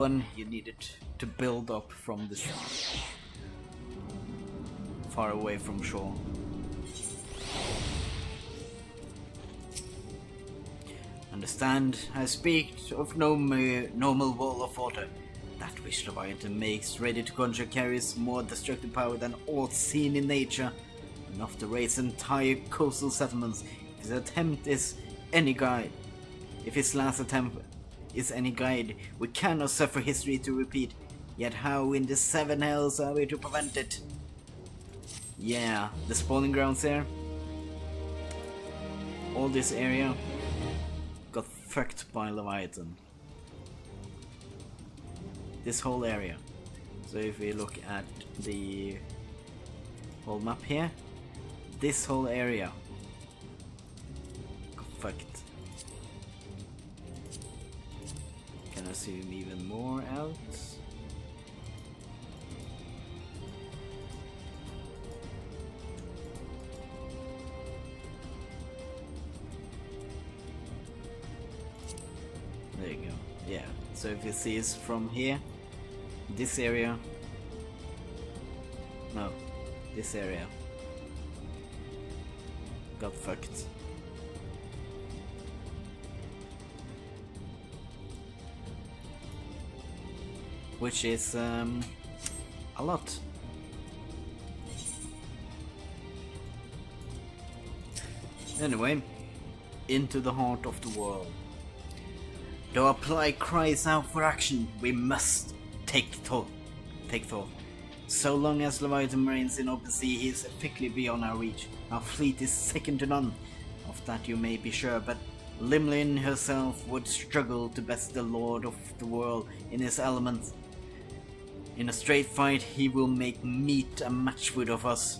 one you needed to build up from the sea, far away from shore. Understand, I speak of no mere normal wall of water. That which Leviathan makes ready to conjure carries more destructive power than aught seen in nature, enough to raise entire coastal settlements. If his attempt is any guide, if his last attempt is any guide, we cannot suffer history to repeat. Yet how in the seven hells are we to prevent it? Yeah, the spawning grounds here. All this area got fucked by Leviathan. This whole area. So if we look at the whole map here, this whole area got fucked. Can I zoom even more out? There you go. Yeah. So if you see it's from here, this area. No, this area got fucked. Which is a lot. Anyway, into the heart of the world. Though our plight cries out for action, we must take thought. So long as Leviathan reigns in open sea, he is effectively beyond our reach. Our fleet is second to none. Of that you may be sure, but Limlin herself would struggle to best the Lord of the world in his element. In a straight fight, he will make meat a matchwood of us.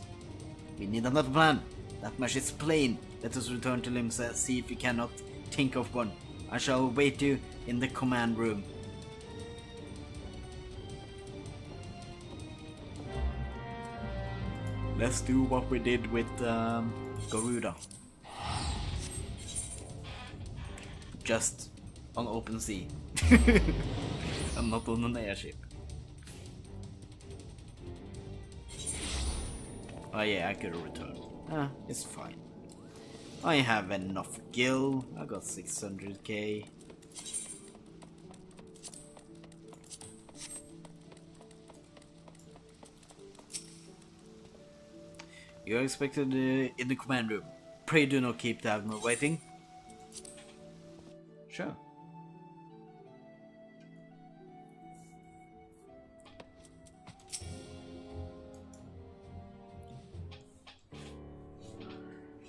We need another plan. That much is plain. Let us return to Limsa, see if we cannot think of one. I shall await you in the command room. Let's do what we did with Garuda. Just on open sea. And not on an airship. Oh yeah, I could have returned. It's fine. I have enough gil. I got 600k. You are expected in the command room. Pray do not keep the Admiral waiting. Sure.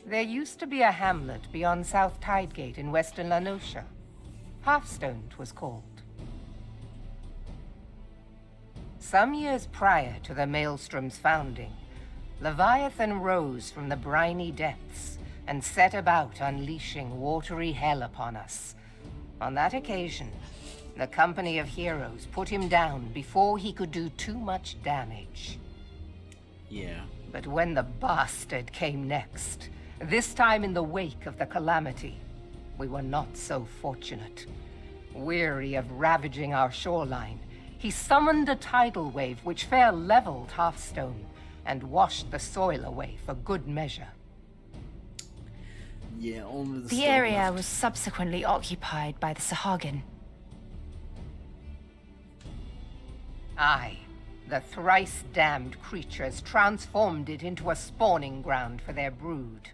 There used to be a hamlet beyond South Tidegate in western Lanosha. Halfstone 'twas called. Some years prior to the Maelstrom's founding, Leviathan rose from the briny depths and set about unleashing watery hell upon us. On that occasion, the company of heroes put him down before he could do too much damage. Yeah. But when the bastard came next, this time in the wake of the calamity, we were not so fortunate. Weary of ravaging our shoreline, he summoned a tidal wave which fair leveled Halfstone and washed the soil away for good measure. Yeah, only the area was subsequently occupied by the Sahagin. Aye, the thrice-damned creatures transformed it into a spawning ground for their brood.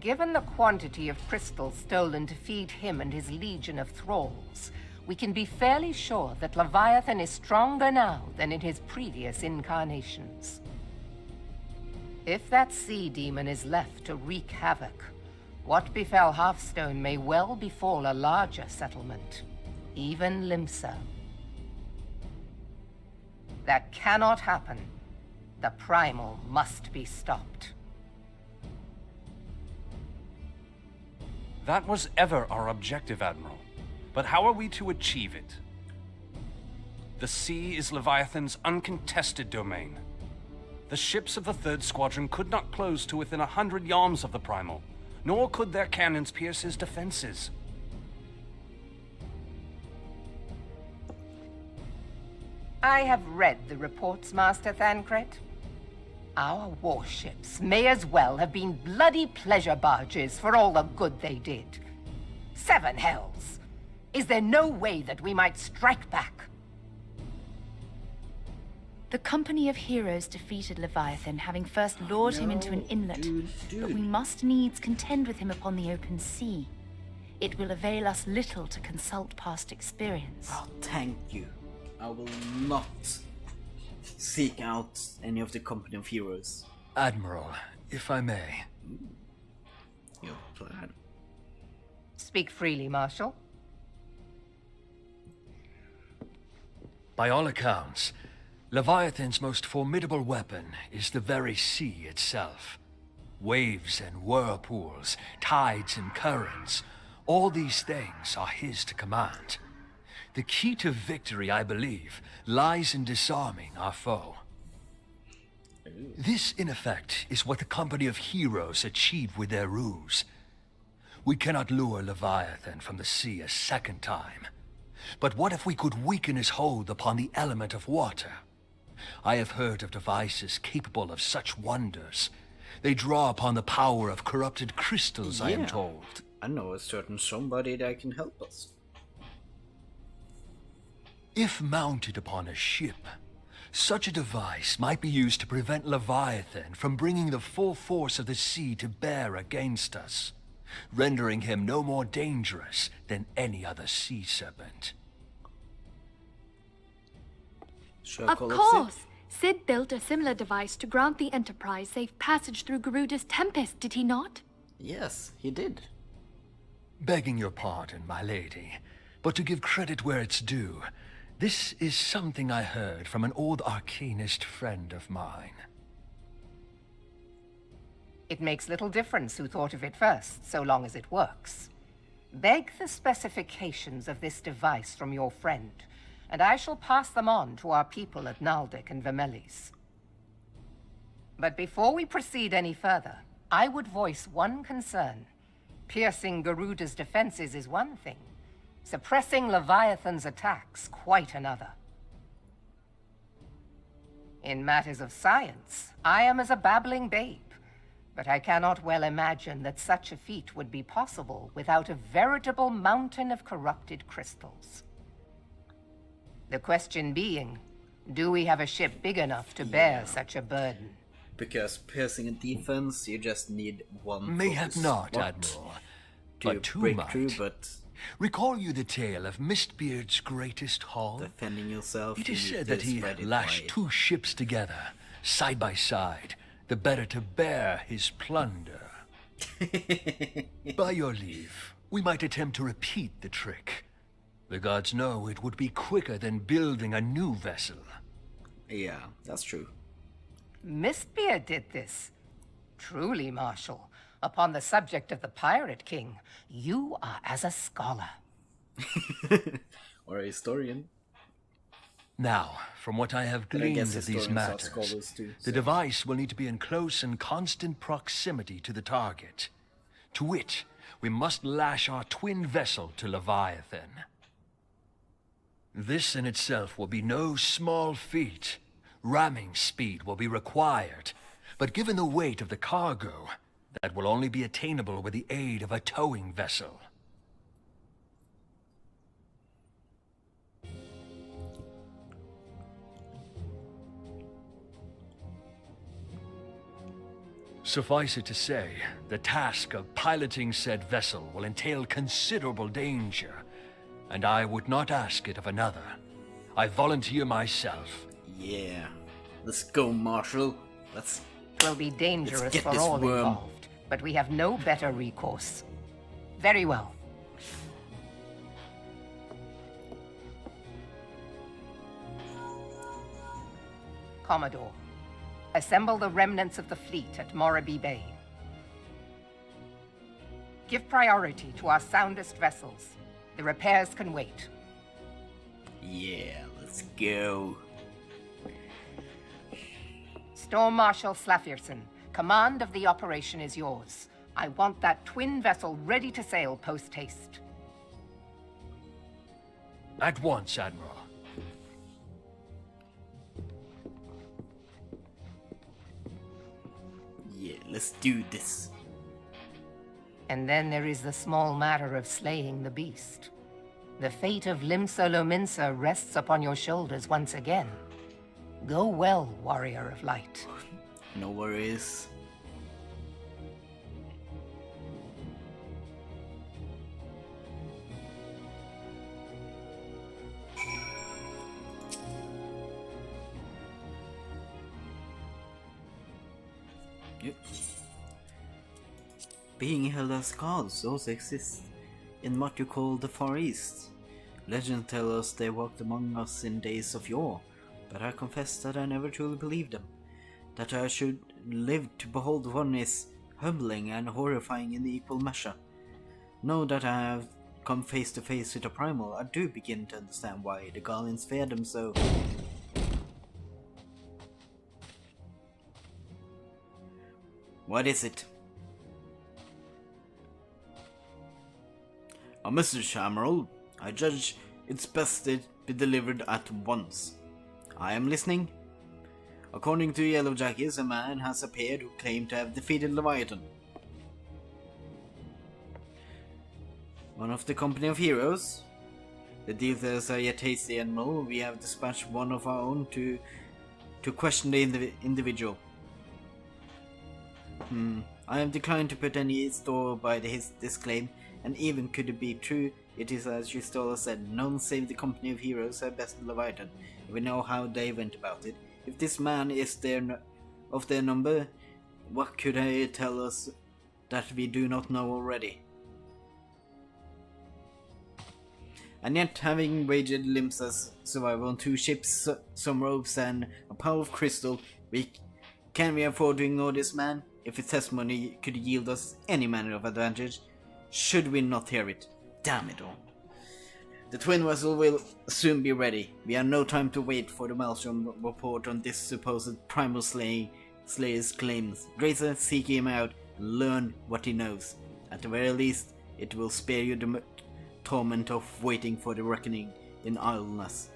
Given the quantity of crystal stolen to feed him and his legion of thralls, we can be fairly sure that Leviathan is stronger now than in his previous incarnations. If that sea demon is left to wreak havoc, what befell Halfstone may well befall a larger settlement, even Limsa. That cannot happen. The primal must be stopped. That was ever our objective, Admiral. But how are we to achieve it? The sea is Leviathan's uncontested domain. The ships of the 3rd Squadron could not close to within 100 yards of the Primal, nor could their cannons pierce his defenses. I have read the reports, Master Thancred. Our warships may as well have been bloody pleasure barges for all the good they did. 7 hells! Is there no way that we might strike back? The company of heroes defeated Leviathan, having first lured him into an inlet. But we must needs contend with him upon the open sea. It will avail us little to consult past experience. Oh, thank you. I will not seek out any of the company of heroes. Admiral, if I may. Your plan. Speak freely, Marshal. By all accounts, Leviathan's most formidable weapon is the very sea itself. Waves and whirlpools, tides and currents, all these things are his to command. The key to victory, I believe, lies in disarming our foe. This, in effect, is what the company of heroes achieved with their ruse. We cannot lure Leviathan from the sea a second time. But what if we could weaken his hold upon the element of water? I have heard of devices capable of such wonders. They draw upon the power of corrupted crystals, I am told. I know a certain somebody that can help us. If mounted upon a ship, such a device might be used to prevent Leviathan from bringing the full force of the sea to bear against us, rendering him no more dangerous than any other sea serpent. Of course! Sid built a similar device to grant the Enterprise safe passage through Garuda's Tempest, did he not? Yes, he did. Begging your pardon, my lady, but to give credit where it's due, this is something I heard from an old arcanist friend of mine. It makes little difference who thought of it first, so long as it works. Beg the specifications of this device from your friend, and I shall pass them on to our people at Naldic and Vermelis. But before we proceed any further, I would voice one concern. Piercing Garuda's defenses is one thing. Suppressing Leviathan's attacks, quite another. In matters of science, I am as a babbling babe, but I cannot well imagine that such a feat would be possible without a veritable mountain of corrupted crystals. The question being, do we have a ship big enough to bear such a burden? Because piercing a defense, you just need one Mayhap focus. not, What? Admiral. To But two break might. through, but Recall you the tale of Mistbeard's greatest haul? defending yourself. It you is need said to that he spread it lashed wide. 2 ships together, side by side, the better to bear his plunder. By your leave, we might attempt to repeat the trick. The gods know it would be quicker than building a new vessel. Yeah, that's true. Mistbeard did this. Truly, Marshal, upon the subject of the Pirate King, you are as a scholar. Or a historian. Now, from what I have But I gleaned guess of these historians are matters, scholars too, the so- device will need to be in close and constant proximity to the target. To wit, we must lash our twin vessel to Leviathan. This in itself will be no small feat. Ramming speed will be required, but given the weight of the cargo, that will only be attainable with the aid of a towing vessel. Suffice it to say, the task of piloting said vessel will entail considerable danger, and I would not ask it of another. I volunteer myself. Yeah. Let's go, Marshal. Let's... It will be dangerous get for this all worm. involved, but we have no better recourse. Very well. Commodore, assemble the remnants of the fleet at Morabie Bay. Give priority to our soundest vessels. The repairs can wait. Yeah, let's go. Storm Marshal Slafierson, command of the operation is yours. I want that twin vessel ready to sail post-haste. At once, Admiral. Let's do this. And then there is the small matter of slaying the beast. The fate of Limsa Lominsa rests upon your shoulders once again. Go well, warrior of light. No worries. Yep. Being held as gods also exists in what you call the Far East. Legends tell us they walked among us in days of yore, but I confess that I never truly believed them. That I should live to behold one is humbling and horrifying in equal measure. Now that I have come face to face with a primal, I do begin to understand why the Guardians fear them so. What is it? A message, Emerald. I judge it's best it be delivered at once. I am listening. According to Yellow Jackets, a man has appeared who claimed to have defeated Leviathan. One of the company of heroes. The details are yet hasty, Admiral. We have dispatched one of our own to question the individual. I have declined to put any store by this claim, and even could it be true, it is as Yustola said, none save the company of heroes have bested Leviathan. We know how they went about it. If this man is of their number, what could he tell us that we do not know already? And yet, having wagered Limsa's survival on 2 ships, some ropes, and a pile of crystal, can we afford to ignore this man? If his testimony could yield us any manner of advantage, should we not hear it? Damn it all. The twin vessel will soon be ready. We have no time to wait for the Maelstrom report on this supposed primal slayer's claims. Drazor, seek him out and learn what he knows. At the very least, it will spare you the torment of waiting for the reckoning in idleness.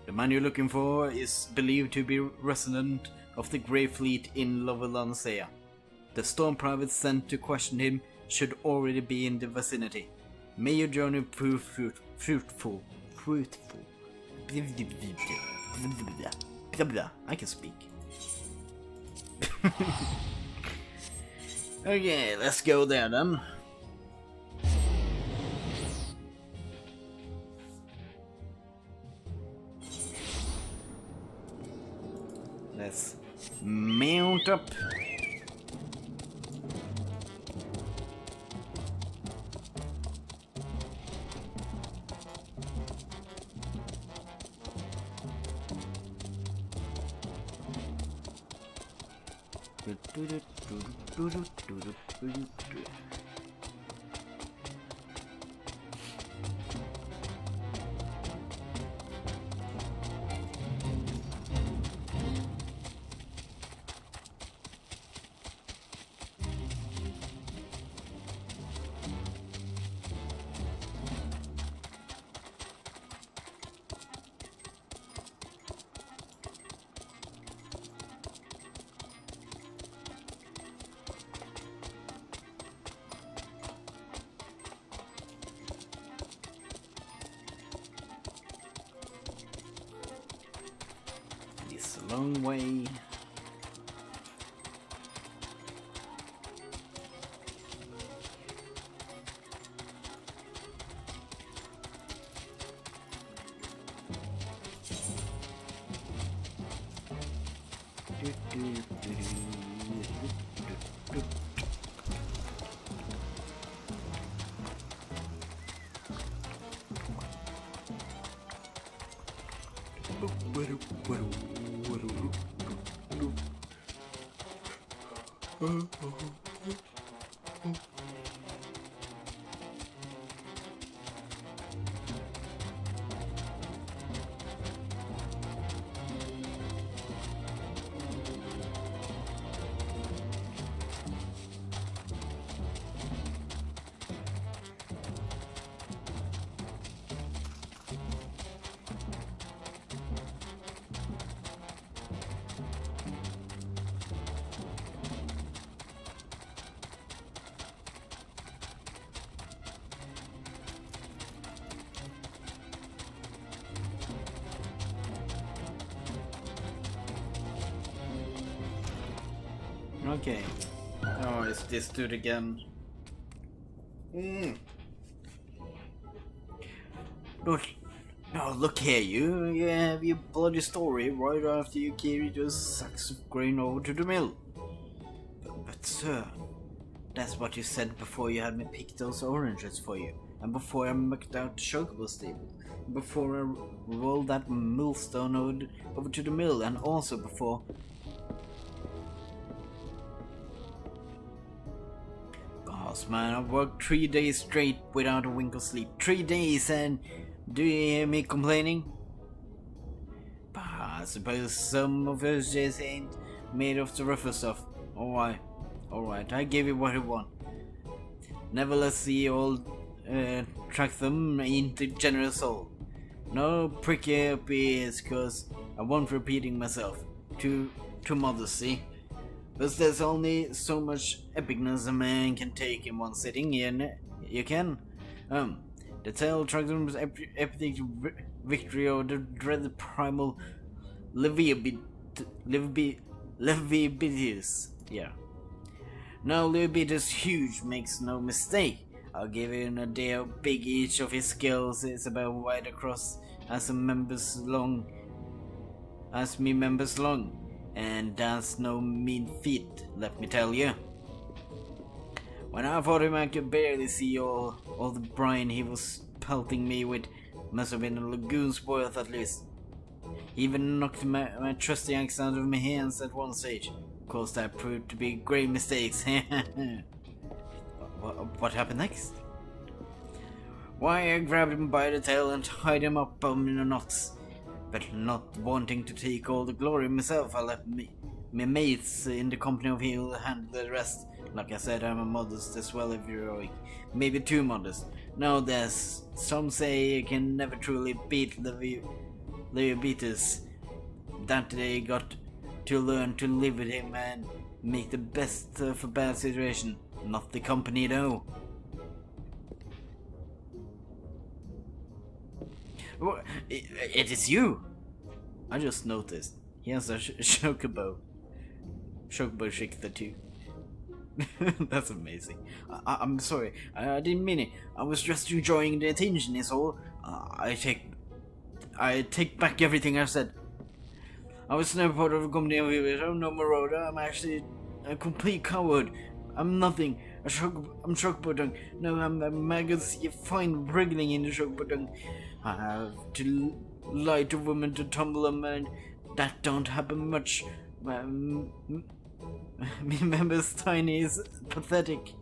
The man you're looking for is believed to be resident of the Grey Fleet in Lovelancea. The storm private sent to question him should already be in the vicinity. May your journey prove fruitful. I can speak. Okay, let's go there then. Let's mount up. It's a long way. Okay. Oh, it's this dude again. Look here, you have your bloody story right after you carried those sacks of grain over to the mill. But sir, that's what you said before you had me pick those oranges for you, and before I mucked out the chocobo stable, before I rolled that millstone over to the mill, and also before... Gosh, man, I worked 3 days straight without a wink of sleep. 3 days, and do you hear me complaining? But I suppose some of us just ain't made of the rougher stuff. Alright, I gave you what you want. Never let's see all track them into generous soul. No pricky up ears, cause I won't repeating myself. Too modest, see? But there's only so much epicness a man can take in one sitting, you can. The tale Tragdum's epic victory over the dreaded primal Leviathan. Yeah. Now Leviathan's huge, makes no mistake. I'll give you an idea how big each of his skills is, about wide across as me members long. And that's no mean feat, let me tell you. When I fought him, I could barely see all the brine he was pelting me with. Must have been a lagoon's worth at least. He even knocked my trusty axe out of my hands at one stage. Of course, that proved to be great mistakes. What happened next? Why, I grabbed him by the tail and tied him up in the knots. But not wanting to take all the glory myself, I left my mates in the company of he who handled the rest. Like I said, I'm a modest as well as heroic. Maybe too modest. Now there's some say you can never truly beat Leviathan. That they got to learn to live with him and make the best of a bad situation. Not the company though. It is you! I just noticed. He has a chocobo. Chocobo Chick the 2. That's amazing. I'm sorry. I didn't mean it. I was just enjoying the attention is all. I take back everything I said. I was never part of a company of heroes. I'm no marauder. I'm actually a complete coward. I'm nothing. I'm chocobo dung. No, I'm a maggots you find wriggling in the chocobo dung. I have to lie to women to tumble them, and that don't happen much. Me members tiny is pathetic.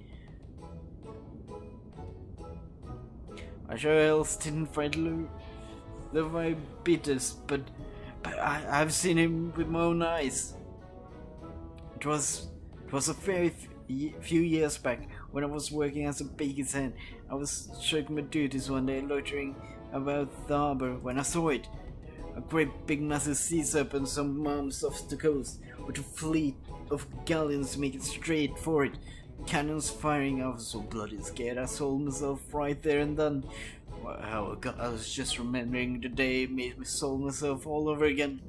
I sure else didn't fight Leviathan, but I've seen him with my own eyes. It was a fair few years back when I was working as a baker's hand. I was shirking my duties one day, loitering about the harbor, when I saw it. A great big massive sea serpent some miles off the coast, with a fleet of galleons making straight for it. Cannons firing. I was so bloody scared I sold myself right there and then. Wow, I was just remembering the day it made me sold myself all over again.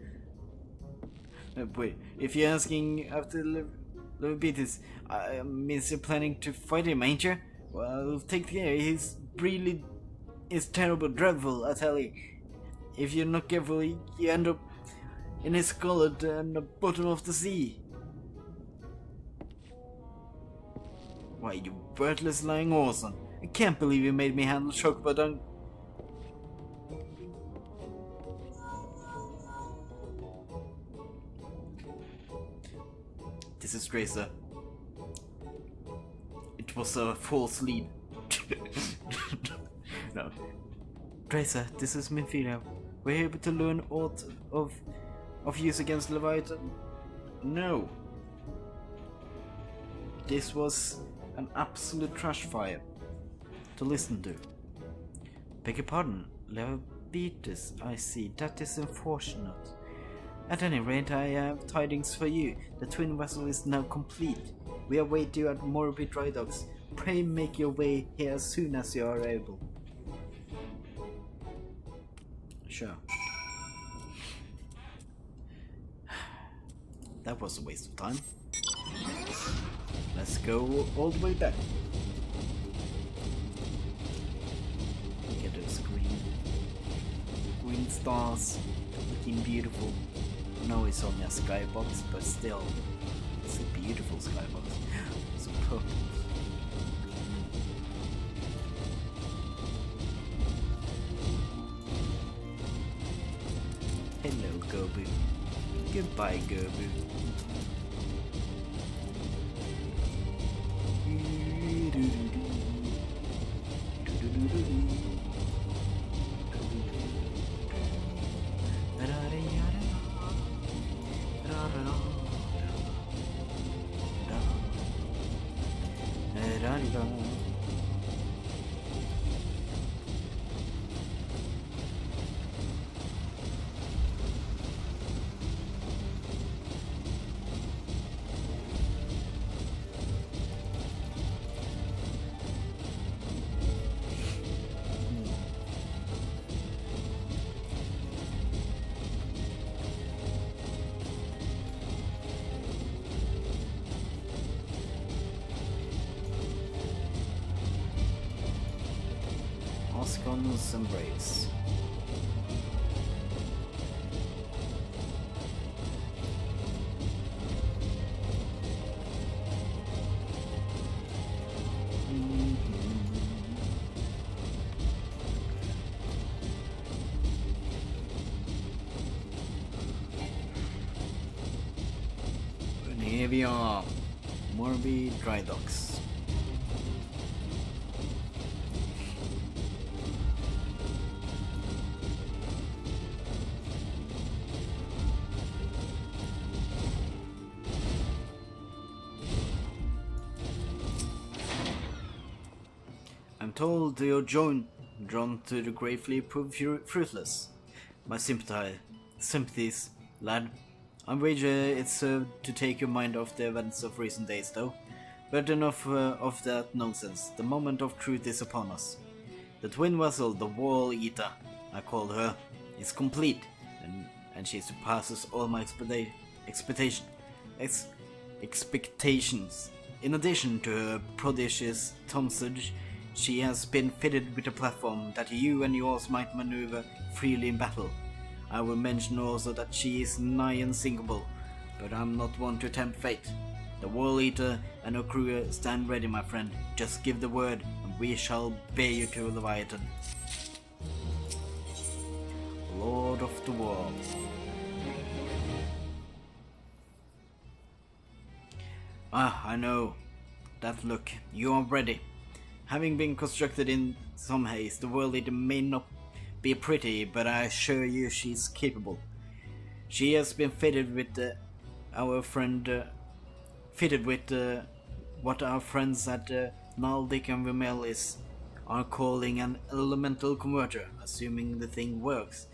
Wait, if you're asking after Leviathan, means you're planning to fight him, ain't you? Well, take care. He's terrible, dreadful, I tell you. If you're not careful, you end up in his skull at the bottom of the sea. Why, you worthless lying Orson. I can't believe you made me handle chocobo dung. This is Drazor. It was a false lead. No. Drazor, this is Minfield. We're able to learn aught of use against Leviathan? No. This was an absolute trash fire to listen to. Beg your pardon, Leviathan, I see. That is unfortunate. At any rate, I have tidings for you. The twin vessel is now complete. We await you at Morbid Dry Docks. Pray make your way here as soon as you are able. Sure. That was a waste of time. Let's go all the way back. Look at those green stars, looking beautiful. No, it's only a skybox, but still, it's a beautiful skybox. So purple. Hello, Gobu. Goodbye, Gobu. Oscon's embrace. And here we are, Morby Dry Docks. I'm told you're drawn to the gravely prove fruitless. My sympathies, lad. I wager it served to take your mind off the events of recent days, though. But enough of that nonsense. The moment of truth is upon us. The twin vessel, the Wall Eater, I called her, is complete, and she surpasses all my expectations. In addition to her prodigious tonnage, she has been fitted with a platform that you and yours might maneuver freely in battle. I will mention also that she is nigh unsinkable, but I'm not one to tempt fate. The Wall Eater and her crew stand ready, my friend. Just give the word, and we shall bear you to Leviathan. Lord of the World. Ah, I know. That look. You are ready. Having been constructed in some haste, the World Eater may not be pretty, but I assure you she's capable. She has been fitted with what our friends at Naldic and Vimelis are calling an elemental converter, assuming the thing works.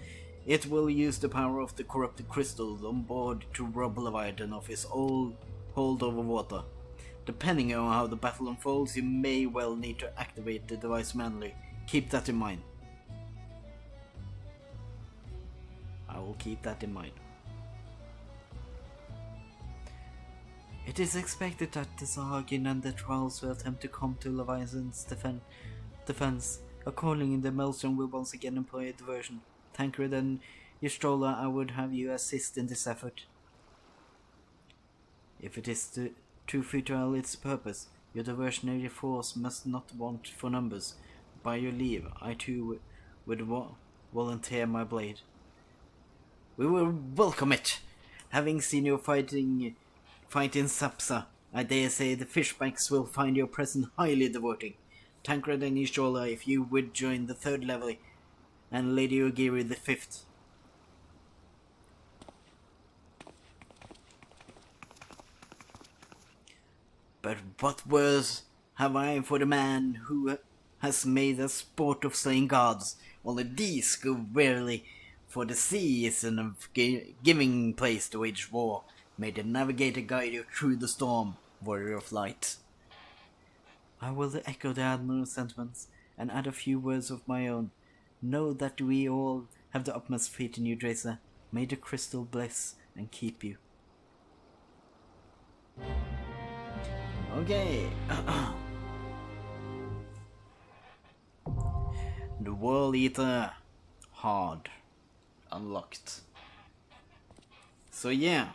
It will use the power of the corrupted crystals on board to rob Leviathan of his old hold over water. Depending on how the battle unfolds, you may well need to activate the device manually. Keep that in mind. I will keep that in mind. It is expected that the Sahagin and the Trials will attempt to come to Leviathan's defense. Accordingly, the Maelstrom will once again employ a diversion. Tancred and Ystrola, I would have you assist in this effort. If it is too futile its purpose, your diversionary force must not want for numbers. By your leave, I too would volunteer my blade. We will welcome it. Having seen you fight in Sapsa, I dare say the fishbacks will find your presence highly diverting. Tancred and Ystrola, if you would join the third level, and Lady Ogiri the fifth. But what words have I for the man who has made a sport of slaying gods? Only these go warily, for the sea is a giving place to wage war. May the navigator guide you through the storm, warrior of light. I will echo the Admiral's sentiments, and add a few words of my own. Know that we all have the utmost faith in you, Drazor. May the crystal bless and keep you. Okay. The World Eater hard unlocked. So yeah,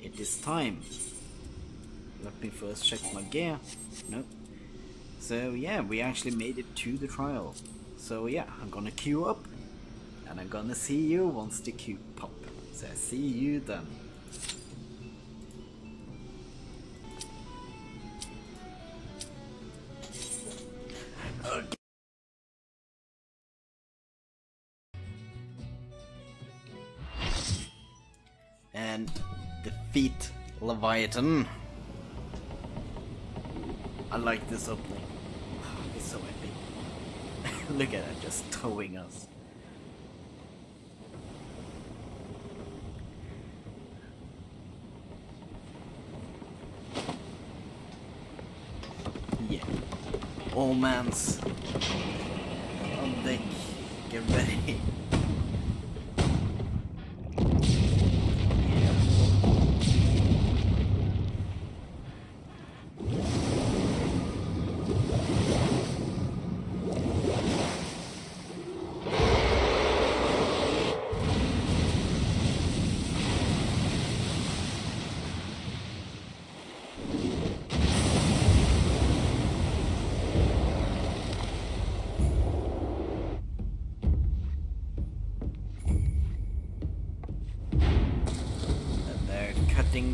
it is time. Let me first check my gear. Nope. So yeah, we actually made it to the trial. So yeah, I'm gonna queue up and I'm gonna see you once the queue pop. So see you then. Okay. And defeat Leviathan. I like this opening. It's so epic. Look at it, just towing us. Yeah. All man's on deck. Get ready.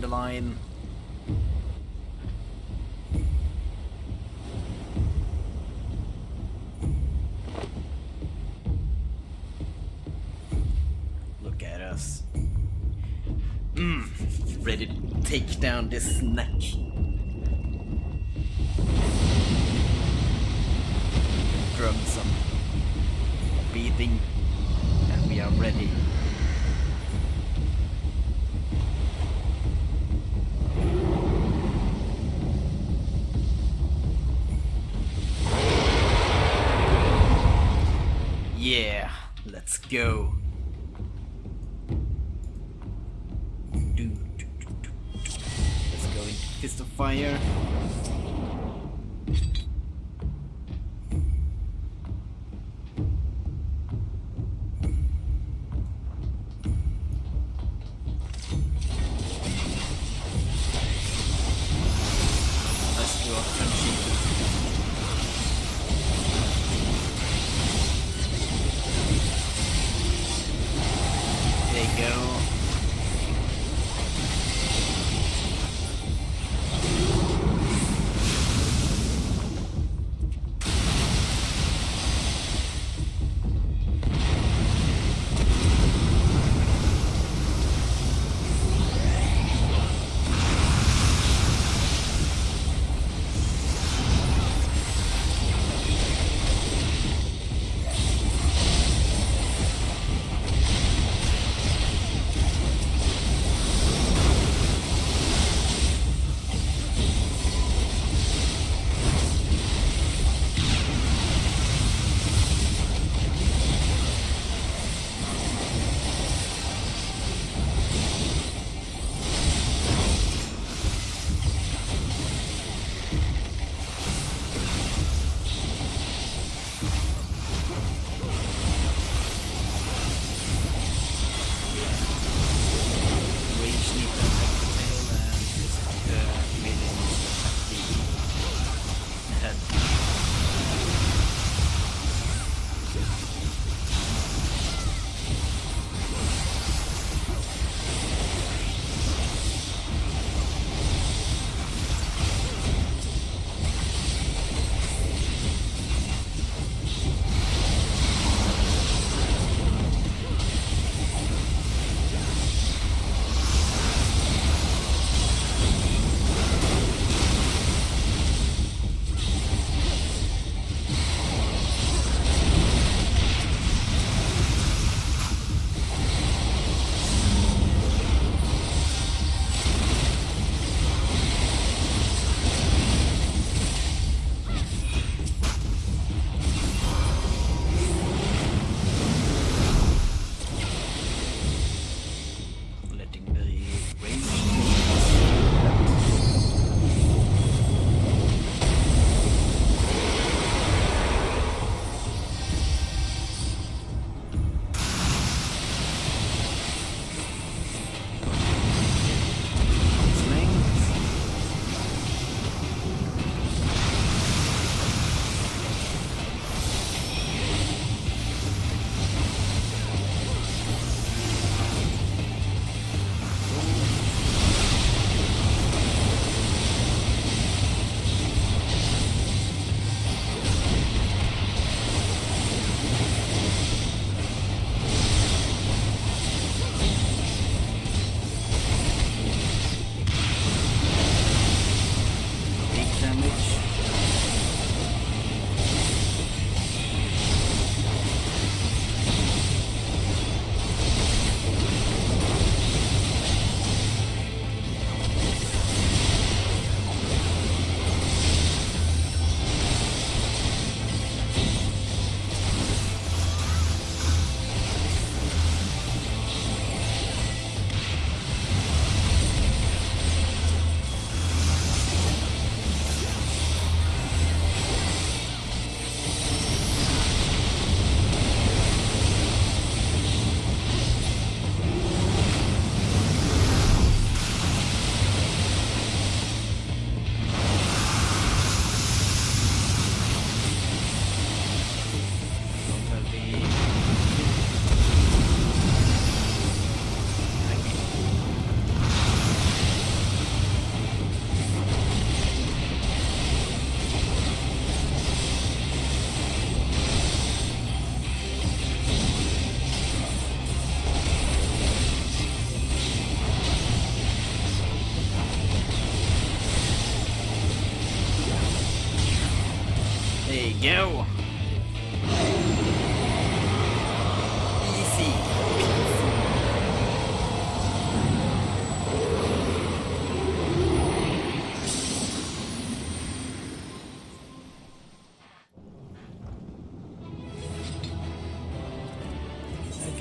The line. Look at us. Ready to take down this neck. Drums are beating and we are ready. Yeah, let's go. Let's go into Fist of Fire. Let's do a crunchy. There you go.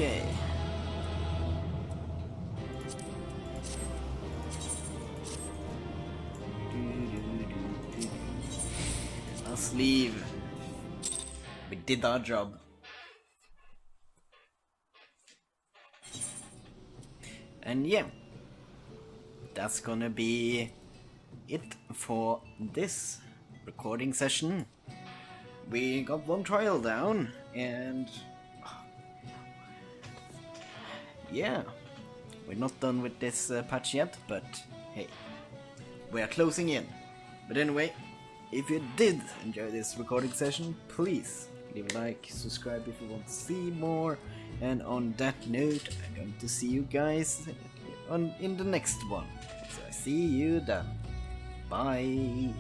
Okay. Let's leave. We did our job. And yeah, that's gonna be it for this recording session. We got one trial down, and yeah, we're not done with this patch yet, but hey, we are closing in. But anyway, if you did enjoy this recording session, please leave a like, subscribe if you want to see more, and on that note, I'm going to see you guys in the next one. So I see you then. Bye.